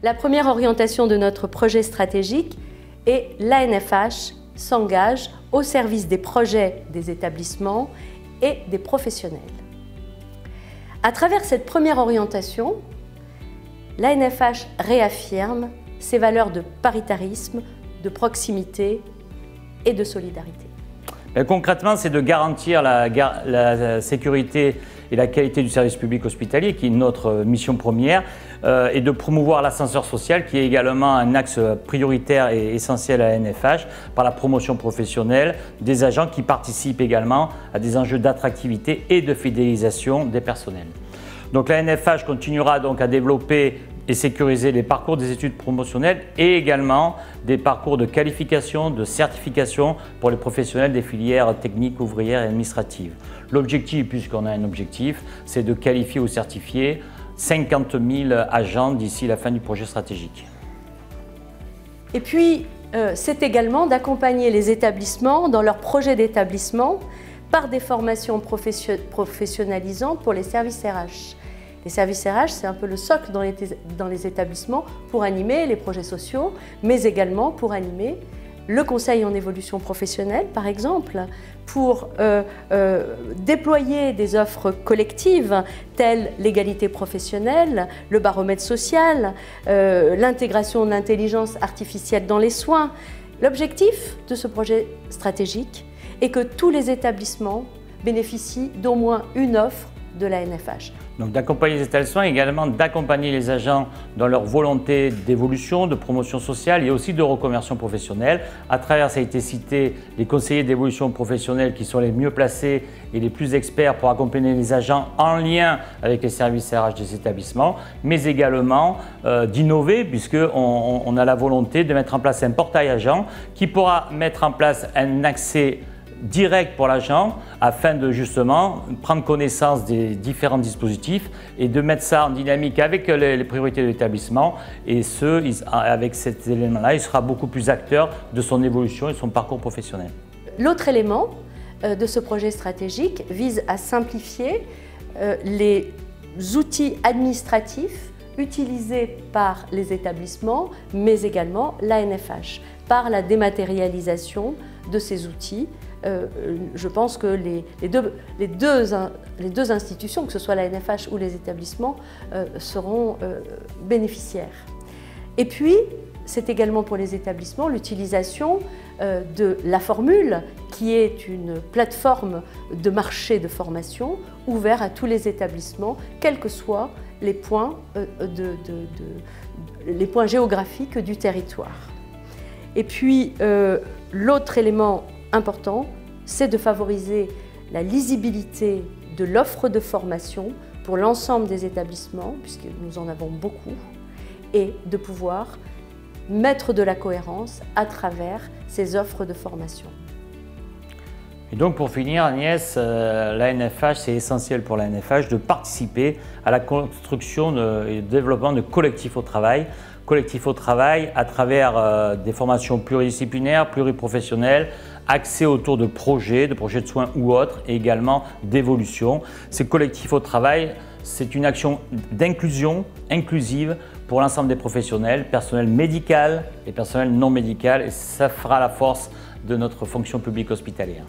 La première orientation de notre projet stratégique est l'ANFH s'engage au service des projets des établissements et des professionnels. À travers cette première orientation, l'ANFH réaffirme ses valeurs de paritarisme, de proximité et de solidarité. Concrètement, c'est de garantir la sécurité et la qualité du service public hospitalier, qui est notre mission première, et de promouvoir l'ascenseur social, qui est également un axe prioritaire et essentiel à l'ANFH, par la promotion professionnelle des agents qui participent également à des enjeux d'attractivité et de fidélisation des personnels. Donc l'ANFH continuera donc à développer et sécuriser les parcours des études promotionnelles et également des parcours de qualification, de certification pour les professionnels des filières techniques, ouvrières et administratives. L'objectif, puisqu'on a un objectif, c'est de qualifier ou certifier 50 000 agents d'ici la fin du projet stratégique. Et puis, c'est également d'accompagner les établissements dans leur projet d'établissement par des formations professionnalisantes pour les services RH. Les services RH, c'est un peu le socle dans les établissements pour animer les projets sociaux, mais également pour animer le conseil en évolution professionnelle, par exemple, pour déployer des offres collectives telles l'égalité professionnelle, le baromètre social, l'intégration de l'intelligence artificielle dans les soins. L'objectif de ce projet stratégique est que tous les établissements bénéficient d'au moins une offre de l'ANFH. Donc d'accompagner les établissements et également d'accompagner les agents dans leur volonté d'évolution, de promotion sociale et aussi de reconversion professionnelle. À travers, ça a été cité, les conseillers d'évolution professionnelle qui sont les mieux placés et les plus experts pour accompagner les agents en lien avec les services RH des établissements, mais également d'innover puisqu'on a la volonté de mettre en place un portail agent qui pourra mettre en place un accès direct pour l'agent afin de justement prendre connaissance des différents dispositifs et de mettre ça en dynamique avec les priorités de l'établissement et avec cet élément-là, il sera beaucoup plus acteur de son évolution et de son parcours professionnel. L'autre élément de ce projet stratégique vise à simplifier les outils administratifs utilisés par les établissements, mais également l'ANFH, par la dématérialisation de ces outils. Je pense que les deux institutions, que ce soit l'ANFH ou les établissements, seront bénéficiaires. Et puis, c'est également pour les établissements l'utilisation de la formule, qui est une plateforme de marché de formation ouvert à tous les établissements, quels que soient les points, les points géographiques du territoire. Et puis, l'autre élément important, c'est de favoriser la lisibilité de l'offre de formation pour l'ensemble des établissements, puisque nous en avons beaucoup, et de pouvoir mettre de la cohérence à travers ces offres de formation. Et donc pour finir, Agnès, l'ANFH, c'est essentiel pour l'ANFH de participer à la construction et le développement de collectifs au travail. Collectifs au travail à travers des formations pluridisciplinaires, pluriprofessionnelles, axés autour de projets de soins ou autres, et également d'évolution. Ces collectifs au travail, c'est une action d'inclusion, inclusive pour l'ensemble des professionnels, personnel médical et personnel non médical, et ça fera la force de notre fonction publique hospitalière.